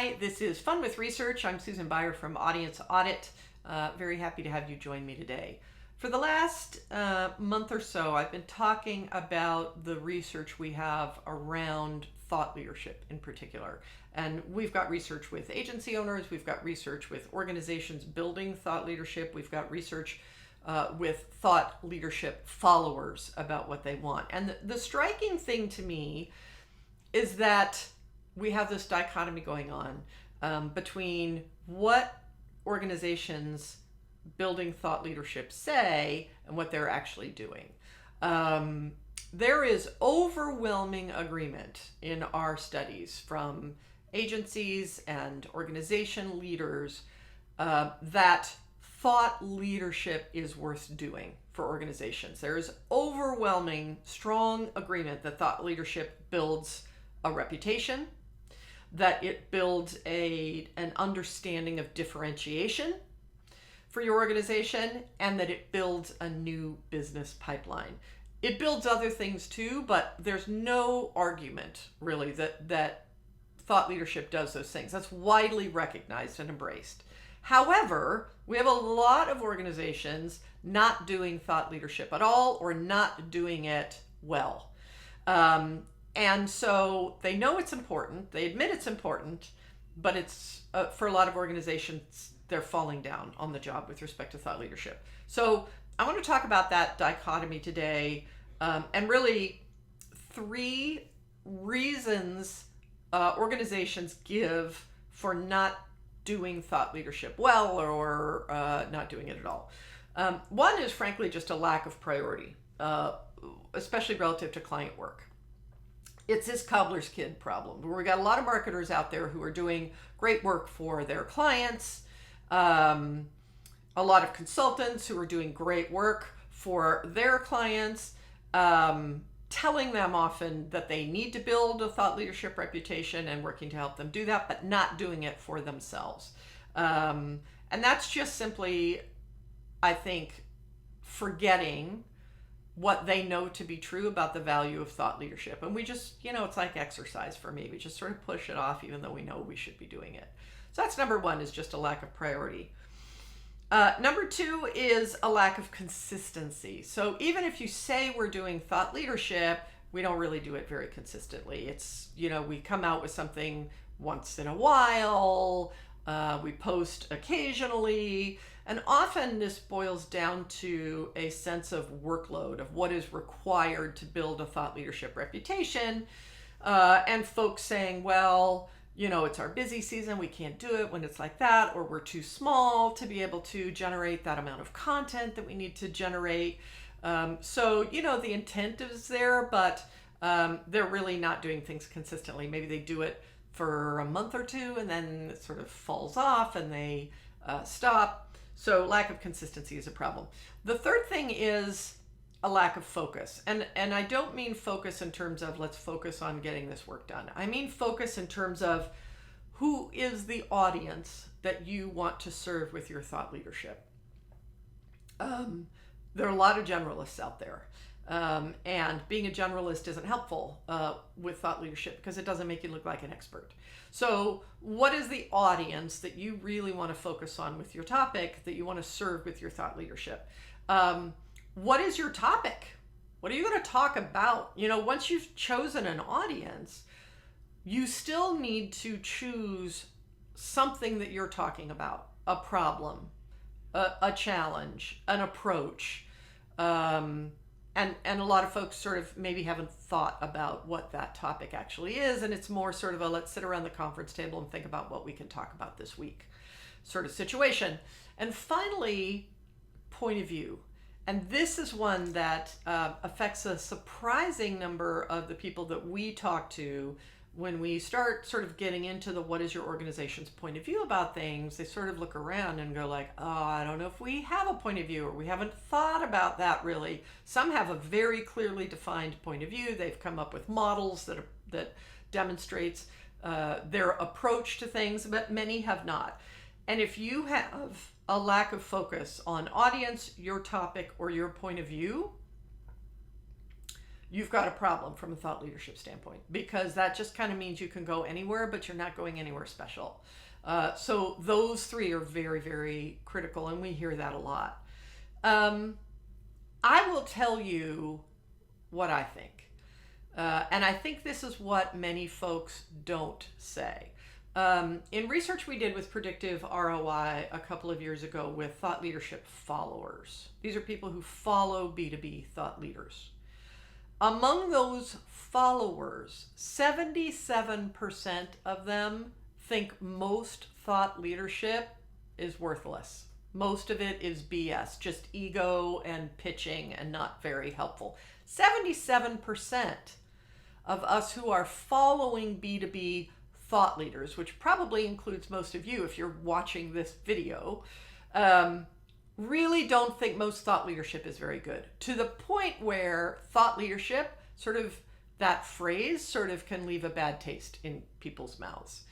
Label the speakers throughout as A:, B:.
A: Hi, this is Fun with Research. I'm Susan Beyer from Audience Audit. Very happy to have you join me today. For the last month or so, I've been talking about the research we have around thought leadership in particular. And we've got research with agency owners, we've got research with organizations building thought leadership, we've got research with thought leadership followers about what they want. And the striking thing to me is that we have this dichotomy going on between what organizations building thought leadership say and what they're actually doing. There is overwhelming agreement in our studies from agencies and organization leaders that thought leadership is worth doing for organizations. There is overwhelming, strong agreement that thought leadership builds a reputation, that it builds an understanding of differentiation for your organization, and that it builds a new business pipeline. It builds other things too, but there's no argument really that thought leadership does those things. That's widely recognized and embraced. However, we have a lot of organizations not doing thought leadership at all, or not doing it well. And so they know it's important, they admit it's important, but it's for a lot of organizations, they're falling down on the job with respect to thought leadership. So I want to talk about that dichotomy today, and really 3 reasons organizations give for not doing thought leadership well, or not doing it at all. One is frankly just a lack of priority, especially relative to client work. It's this cobbler's kid problem, where we got a lot of marketers out there who are doing great work for their clients, a lot of consultants who are doing great work for their clients, telling them often that they need to build a thought leadership reputation and working to help them do that, but not doing it for themselves. And that's just simply, I think, forgetting what they know to be true about the value of thought leadership. And we just, it's like exercise for me. We just sort of push it off even though we know we should be doing it. So that's number 1, is just a lack of priority. Number 2 is a lack of consistency. So even if you say we're doing thought leadership, we don't really do it very consistently. It's, we come out with something once in a while, we post occasionally, and often this boils down to a sense of workload of what is required to build a thought leadership reputation, and folks saying, well, it's our busy season, we can't do it when it's like that, or we're too small to be able to generate that amount of content that we need to generate. So, the intent is there, but they're really not doing things consistently. Maybe they do it for a month or 2 and then it sort of falls off and they stop. So lack of consistency is a problem. The third thing is a lack of focus. And I don't mean focus in terms of let's focus on getting this work done. I mean focus in terms of who is the audience that you want to serve with your thought leadership. There are a lot of generalists out there. And being a generalist isn't helpful with thought leadership because it doesn't make you look like an expert. So what is the audience that you really want to focus on with your topic, that you want to serve with your thought leadership? What is your topic? What are you going to talk about? Once you've chosen an audience, you still need to choose something that you're talking about, a problem, a challenge, an approach. And a lot of folks sort of maybe haven't thought about what that topic actually is, and it's more sort of a let's sit around the conference table and think about what we can talk about this week sort of situation. And finally, point of view. And this is one that affects a surprising number of the people that we talk to when we start sort of getting into the what is your organization's point of view about things. They sort of look around and go like, oh, I don't know if we have a point of view, or we haven't thought about that really. Some have a very clearly defined point of view. They've come up with models that demonstrates their approach to things, but many have not. And if you have a lack of focus on audience, your topic, or your point of view, you've got a problem from a thought leadership standpoint, because that just kind of means you can go anywhere, but you're not going anywhere special. So those three are very, very critical, and we hear that a lot. I will tell you what I think. And I think this is what many folks don't say. In research we did with Predictive ROI a couple of years ago with thought leadership followers, these are people who follow B2B thought leaders. Among those followers, 77% of them think most thought leadership is worthless. Most of it is BS, just ego and pitching and not very helpful. 77% of us who are following B2B thought leaders, which probably includes most of you if you're watching this video, really don't think most thought leadership is very good. To the point where thought leadership, sort of that phrase, sort of can leave a bad taste in people's mouths.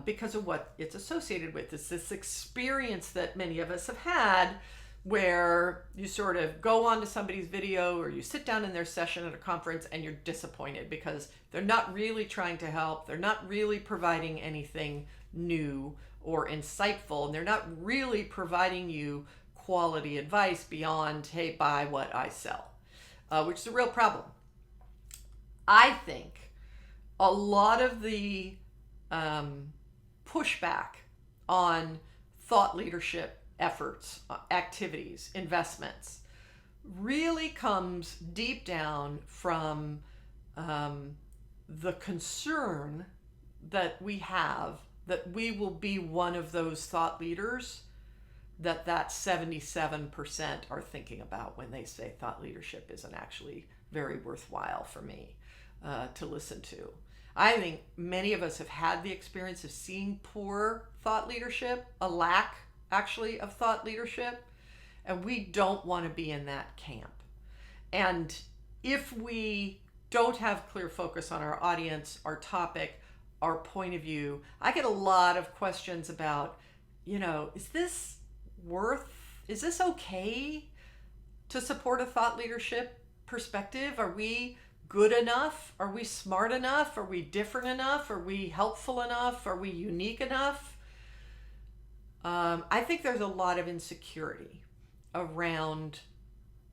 A: Because of what it's associated with. It's this experience that many of us have had where you sort of go onto somebody's video or you sit down in their session at a conference and you're disappointed because they're not really trying to help. They're not really providing anything new or insightful. And they're not really providing you quality advice beyond, hey, buy what I sell, which is a real problem. I think a lot of the pushback on thought leadership efforts, activities, investments really comes deep down from the concern that we have that we will be one of those thought leaders that 77% are thinking about when they say thought leadership isn't actually very worthwhile for me to listen to. I think many of us have had the experience of seeing poor thought leadership, a lack actually of thought leadership, and we don't want to be in that camp. And if we don't have clear focus on our audience, our topic, our point of view, I get a lot of questions about, is this okay to support a thought leadership perspective? Are we good enough? Are we smart enough? Are we different enough? Are we helpful enough? Are we unique enough? I think there's a lot of insecurity around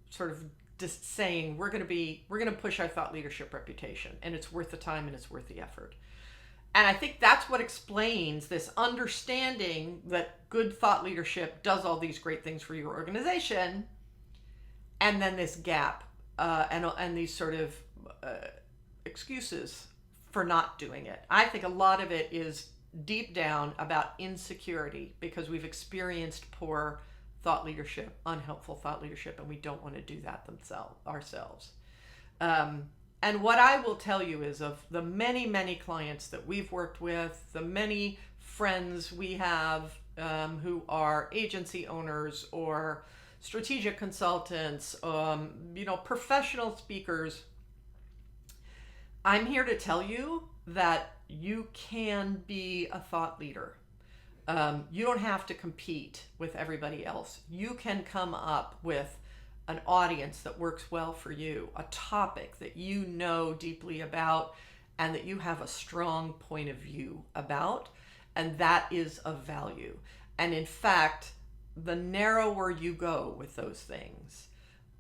A: sort of just saying we're going to push our thought leadership reputation, and it's worth the time and it's worth the effort. And I think that's what explains this understanding that good thought leadership does all these great things for your organization, and then this gap and these sort of excuses for not doing it. I think a lot of it is deep down about insecurity because we've experienced poor thought leadership, unhelpful thought leadership, and we don't want to do that ourselves. And what I will tell you is, of the many, many clients that we've worked with, the many friends we have who are agency owners or strategic consultants, professional speakers, I'm here to tell you that you can be a thought leader. You don't have to compete with everybody else. You can come up with an audience that works well for you, a topic that you know deeply about and that you have a strong point of view about, and that is of value. And in fact, the narrower you go with those things,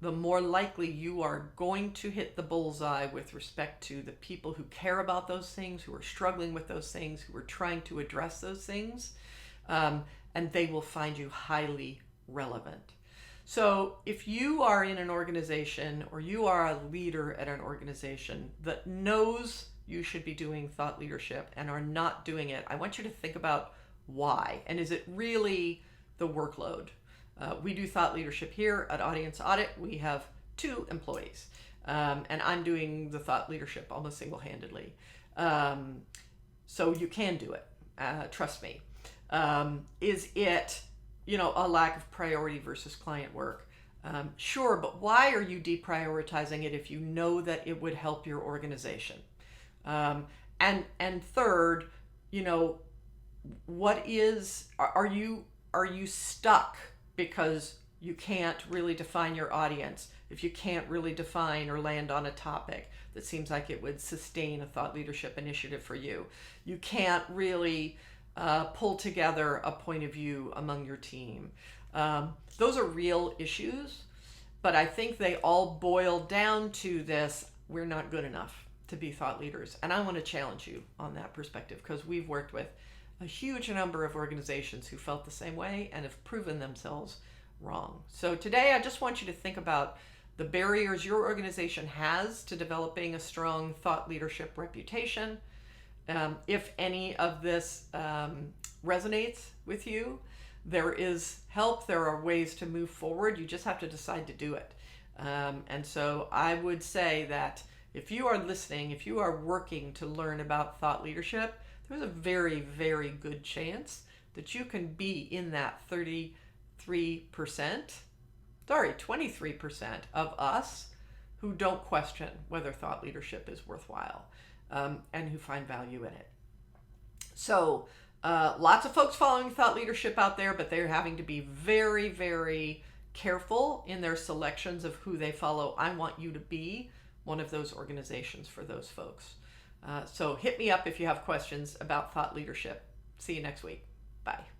A: the more likely you are going to hit the bullseye with respect to the people who care about those things, who are struggling with those things, who are trying to address those things, and they will find you highly relevant. So if you are in an organization or you are a leader at an organization that knows you should be doing thought leadership and are not doing it, I want you to think about why. And is it really the workload? We do thought leadership here at Audience Audit. We have 2 employees, and I'm doing the thought leadership almost single-handedly. So you can do it, trust me. Is it, a lack of priority versus client work? Sure, but why are you deprioritizing it if you know that it would help your organization? And third, what are you stuck because you can't really define your audience, if you can't really define or land on a topic that seems like it would sustain a thought leadership initiative for you, you can't really pull together a point of view among your team. Those are real issues, but I think they all boil down to this: we're not good enough to be thought leaders. And I want to challenge you on that perspective, because we've worked with a huge number of organizations who felt the same way and have proven themselves wrong. So today I just want you to think about the barriers your organization has to developing a strong thought leadership reputation. If any of this resonates with you, there is help. There are ways to move forward. You just have to decide to do it. And so I would say that if you are listening, if you are working to learn about thought leadership, there's a very, very good chance that you can be in that 23% of us who don't question whether thought leadership is worthwhile, and who find value in it. So lots of folks following thought leadership out there, but they're having to be very, very careful in their selections of who they follow. I want you to be one of those organizations for those folks. So hit me up if you have questions about thought leadership. See you next week. Bye.